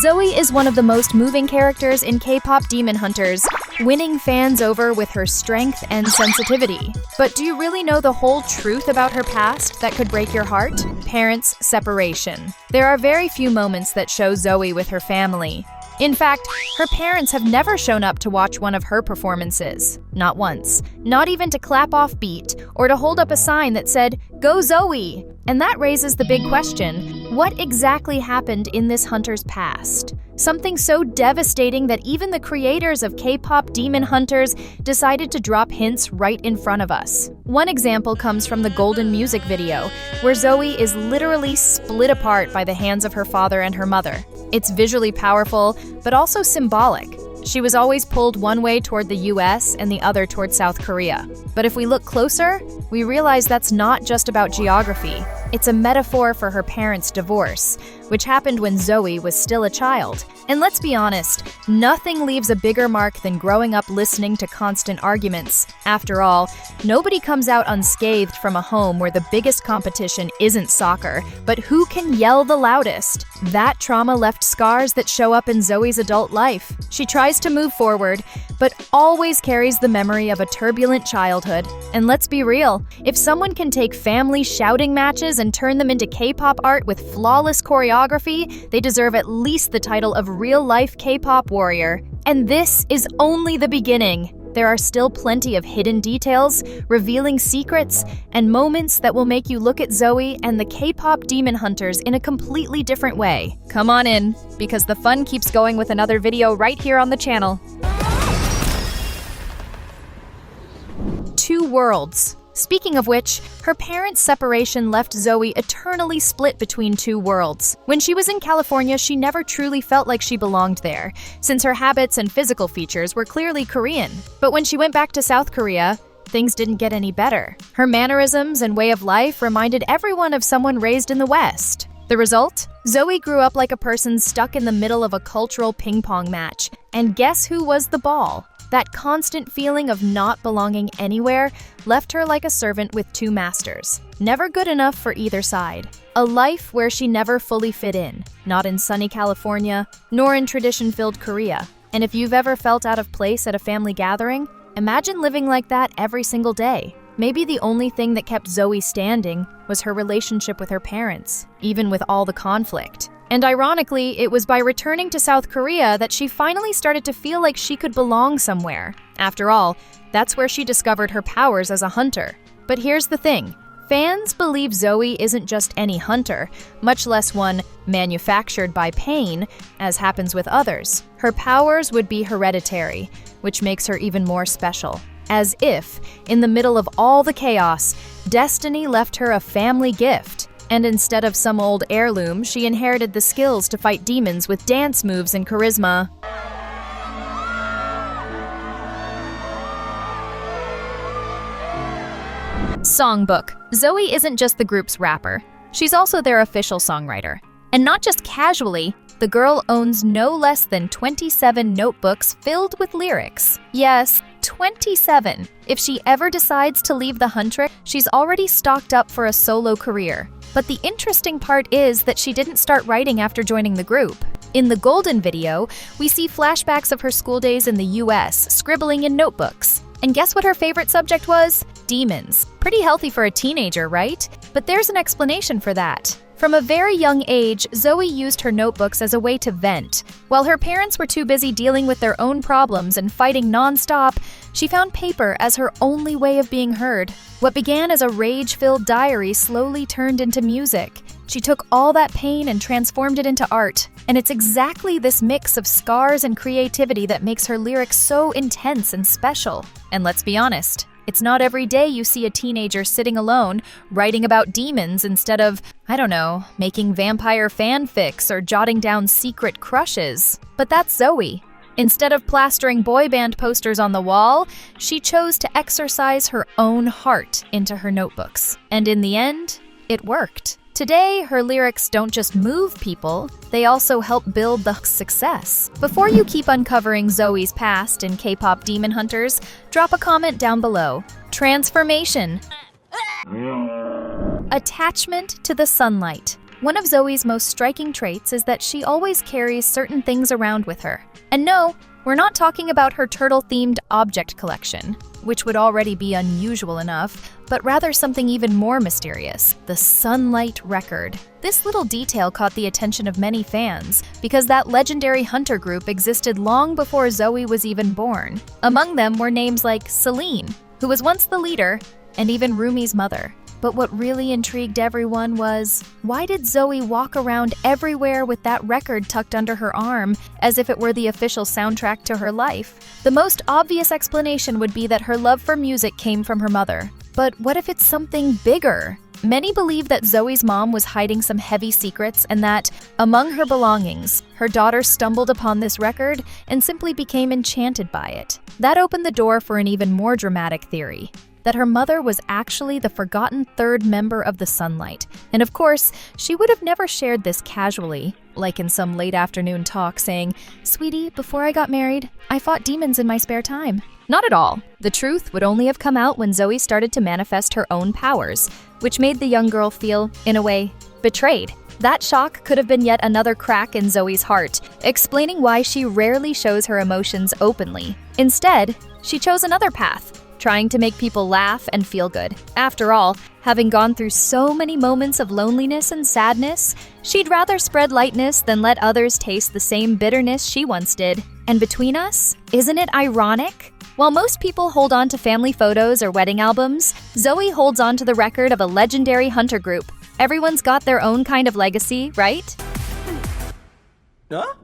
Zoey is one of the most moving characters in K-pop Demon Hunters, winning fans over with her strength and sensitivity. But do you really know the whole truth about her past that could break your heart? Parents' separation. There are very few moments that show Zoey with her family. In fact, her parents have never shown up to watch one of her performances. Not once. Not even to clap off beat or to hold up a sign that said, "Go Zoey!" And that raises the big question, what exactly happened in this hunter's past? Something so devastating that even the creators of K-pop Demon Hunters decided to drop hints right in front of us. One example comes from the Golden music video, where Zoey is literally split apart by the hands of her father and her mother. It's visually powerful, but also symbolic. She was always pulled one way toward the US and the other toward South Korea. But if we look closer, we realize that's not just about geography. It's a metaphor for her parents' divorce, which happened when Zoey was still a child. And let's be honest, nothing leaves a bigger mark than growing up listening to constant arguments. After all, nobody comes out unscathed from a home where the biggest competition isn't soccer, but who can yell the loudest? That trauma left scars that show up in Zoey's adult life. She tries to move forward, but always carries the memory of a turbulent childhood. And let's be real, if someone can take family shouting matches and turn them into K-pop art with flawless choreography, they deserve at least the title of real-life K-pop warrior. And this is only the beginning. There are still plenty of hidden details, revealing secrets, and moments that will make you look at Zoey and the K-pop Demon Hunters in a completely different way. Come on in, because the fun keeps going with another video right here on the channel. Two worlds. Speaking of which, her parents' separation left Zoey eternally split between two worlds. When she was in California, she never truly felt like she belonged there, since her habits and physical features were clearly Korean. But when she went back to South Korea, things didn't get any better. Her mannerisms and way of life reminded everyone of someone raised in the West. The result? Zoey grew up like a person stuck in the middle of a cultural ping-pong match. And guess who was the ball? That constant feeling of not belonging anywhere left her like a servant with two masters. Never good enough for either side. A life where she never fully fit in, not in sunny California, nor in tradition-filled Korea. And if you've ever felt out of place at a family gathering, imagine living like that every single day. Maybe the only thing that kept Zoey standing was her relationship with her parents, even with all the conflict. And ironically, it was by returning to South Korea that she finally started to feel like she could belong somewhere. After all, that's where she discovered her powers as a hunter. But here's the thing. Fans believe Zoey isn't just any hunter, much less one manufactured by pain, as happens with others. Her powers would be hereditary, which makes her even more special. As if, in the middle of all the chaos, destiny left her a family gift. And instead of some old heirloom, she inherited the skills to fight demons with dance moves and charisma. Songbook. Zoey isn't just the group's rapper. She's also their official songwriter. And not just casually, the girl owns no less than 27 notebooks filled with lyrics. Yes, 27. If she ever decides to leave the Huntress, she's already stocked up for a solo career. But the interesting part is that she didn't start writing after joining the group. In the Golden video, we see flashbacks of her school days in the US, scribbling in notebooks. And guess what her favorite subject was? Demons. Pretty healthy for a teenager, right? But there's an explanation for that. From a very young age, Zoey used her notebooks as a way to vent. While her parents were too busy dealing with their own problems and fighting non-stop, she found paper as her only way of being heard. What began as a rage-filled diary slowly turned into music. She took all that pain and transformed it into art. And it's exactly this mix of scars and creativity that makes her lyrics so intense and special. And let's be honest, it's not every day you see a teenager sitting alone, writing about demons instead of, I don't know, making vampire fanfics or jotting down secret crushes. But that's Zoey. Instead of plastering boy band posters on the wall, she chose to exercise her own heart into her notebooks. And in the end, it worked. Today, her lyrics don't just move people, they also help build the success. Before you keep uncovering Zoey's past in K-pop Demon Hunters, drop a comment down below. Transformation. Attachment to the sunlight. One of Zoey's most striking traits is that she always carries certain things around with her. And no, we're not talking about her turtle-themed object collection, which would already be unusual enough, but rather something even more mysterious, the Sunlight Record. This little detail caught the attention of many fans because that legendary hunter group existed long before Zoey was even born. Among them were names like Celine, who was once the leader, and even Rumi's mother. But what really intrigued everyone was, why did Zoey walk around everywhere with that record tucked under her arm as if it were the official soundtrack to her life? The most obvious explanation would be that her love for music came from her mother. But what if it's something bigger? Many believe that Zoey's mom was hiding some heavy secrets and that, among her belongings, her daughter stumbled upon this record and simply became enchanted by it. That opened the door for an even more dramatic theory, that her mother was actually the forgotten third member of the Sunlight. And of course, she would have never shared this casually, like in some late afternoon talk saying, "Sweetie, before I got married, I fought demons in my spare time." Not at all. The truth would only have come out when Zoey started to manifest her own powers, which made the young girl feel, in a way, betrayed. That shock could have been yet another crack in Zoey's heart, explaining why she rarely shows her emotions openly. Instead, she chose another path, trying to make people laugh and feel good. After all, having gone through so many moments of loneliness and sadness, she'd rather spread lightness than let others taste the same bitterness she once did. And between us, isn't it ironic? While most people hold on to family photos or wedding albums, Zoey holds on to the record of a legendary hunter group. Everyone's got their own kind of legacy, right? Huh?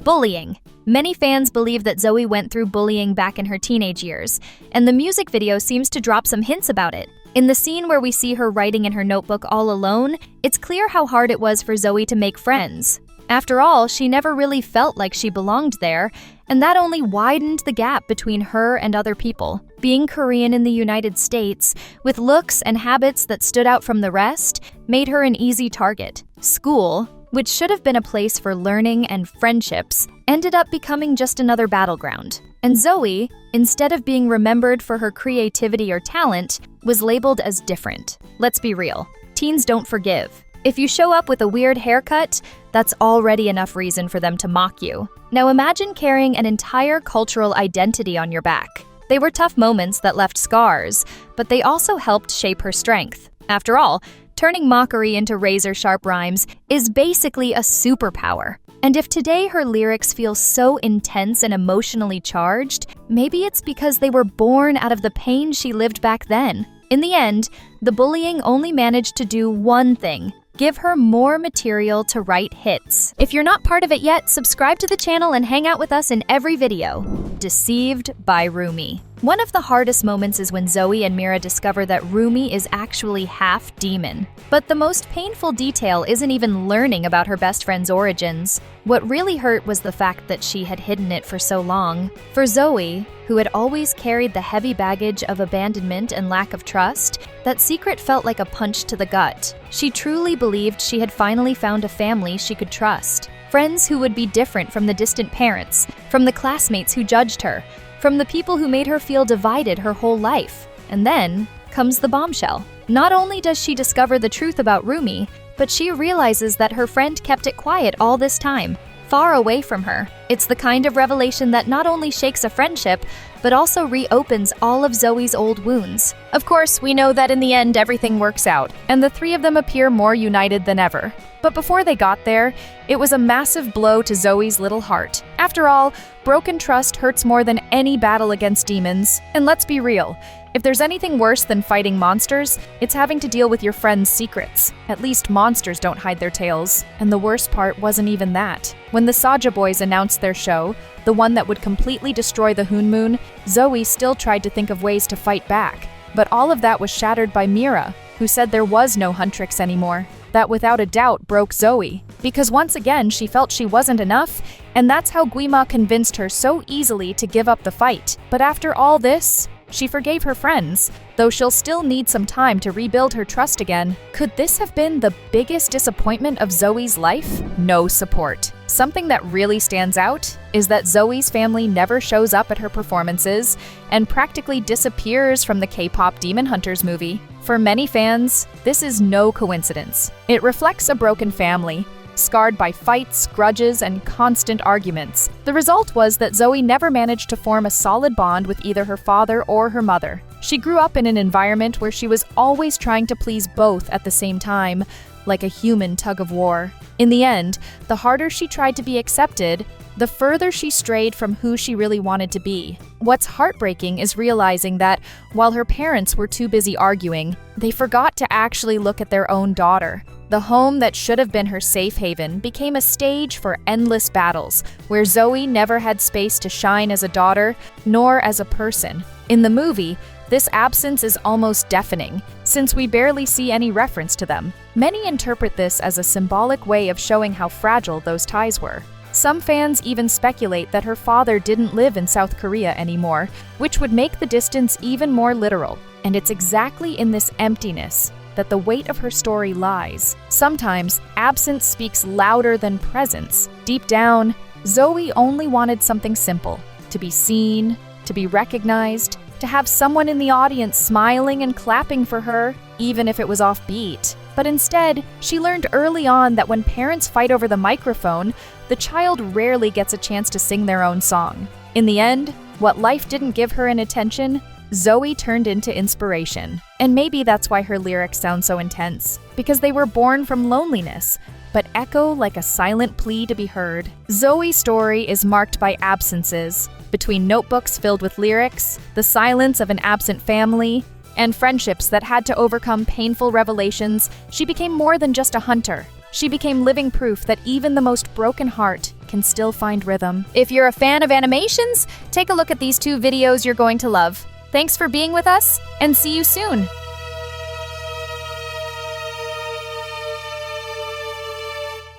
Bullying. Many fans believe that Zoey went through bullying back in her teenage years, and the music video seems to drop some hints about it. In the scene where we see her writing in her notebook all alone, it's clear how hard it was for Zoey to make friends. After all, she never really felt like she belonged there, and that only widened the gap between her and other people. Being Korean in the United States, with looks and habits that stood out from the rest, made her an easy target. School, which should have been a place for learning and friendships, ended up becoming just another battleground. And Zoey, instead of being remembered for her creativity or talent, was labeled as different. Let's be real, teens don't forgive. If you show up with a weird haircut, that's already enough reason for them to mock you. Now imagine carrying an entire cultural identity on your back. They were tough moments that left scars, but they also helped shape her strength. After all, turning mockery into razor-sharp rhymes is basically a superpower. And if today her lyrics feel so intense and emotionally charged, maybe it's because they were born out of the pain she lived back then. In the end, the bullying only managed to do one thing: give her more material to write hits. If you're not part of it yet, subscribe to the channel and hang out with us in every video. Deceived by Rumi. One of the hardest moments is when Zoey and Mira discover that Rumi is actually half demon. But the most painful detail isn't even learning about her best friend's origins. What really hurt was the fact that she had hidden it for so long. For Zoey, who had always carried the heavy baggage of abandonment and lack of trust, that secret felt like a punch to the gut. She truly believed she had finally found a family she could trust. Friends who would be different from the distant parents, from the classmates who judged her, from the people who made her feel divided her whole life. And then comes the bombshell. Not only does she discover the truth about Rumi, but she realizes that her friend kept it quiet all this time, far away from her. It's the kind of revelation that not only shakes a friendship, but also reopens all of Zoey's old wounds. Of course, we know that in the end everything works out, and the three of them appear more united than ever. But before they got there, it was a massive blow to Zoey's little heart. After all, broken trust hurts more than any battle against demons. And let's be real, if there's anything worse than fighting monsters, it's having to deal with your friend's secrets. At least monsters don't hide their tails. And the worst part wasn't even that. When the Saja boys announced their show, the one that would completely destroy the Hoon Moon, Zoey still tried to think of ways to fight back. But all of that was shattered by Mira, who said there was no Huntrix anymore. That without a doubt broke Zoey, because once again she felt she wasn't enough, and that's how Guima convinced her so easily to give up the fight. But after all this, she forgave her friends, though she'll still need some time to rebuild her trust again. Could this have been the biggest disappointment of Zoey's life? No support. Something that really stands out is that Zoey's family never shows up at her performances and practically disappears from the K-pop Demon Hunters movie. For many fans, this is no coincidence. It reflects a broken family, scarred by fights, grudges, and constant arguments. The result was that Zoey never managed to form a solid bond with either her father or her mother. She grew up in an environment where she was always trying to please both at the same time, like a human tug-of-war. In the end, the harder she tried to be accepted, the further she strayed from who she really wanted to be. What's heartbreaking is realizing that, while her parents were too busy arguing, they forgot to actually look at their own daughter. The home that should have been her safe haven became a stage for endless battles, where Zoey never had space to shine as a daughter, nor as a person. In the movie, this absence is almost deafening, since we barely see any reference to them. Many interpret this as a symbolic way of showing how fragile those ties were. Some fans even speculate that her father didn't live in South Korea anymore, which would make the distance even more literal. And it's exactly in this emptiness that the weight of her story lies. Sometimes, absence speaks louder than presence. Deep down, Zoey only wanted something simple: to be seen, to be recognized, to have someone in the audience smiling and clapping for her, even if it was offbeat. But instead, she learned early on that when parents fight over the microphone, the child rarely gets a chance to sing their own song. In the end, what life didn't give her in attention, Zoey turned into inspiration. And maybe that's why her lyrics sound so intense, because they were born from loneliness, but echo like a silent plea to be heard. Zoey's story is marked by absences, between notebooks filled with lyrics, the silence of an absent family, and friendships that had to overcome painful revelations. She became more than just a hunter. She became living proof that even the most broken heart can still find rhythm. If you're a fan of animations, take a look at these 2 videos you're going to love. Thanks for being with us, and see you soon!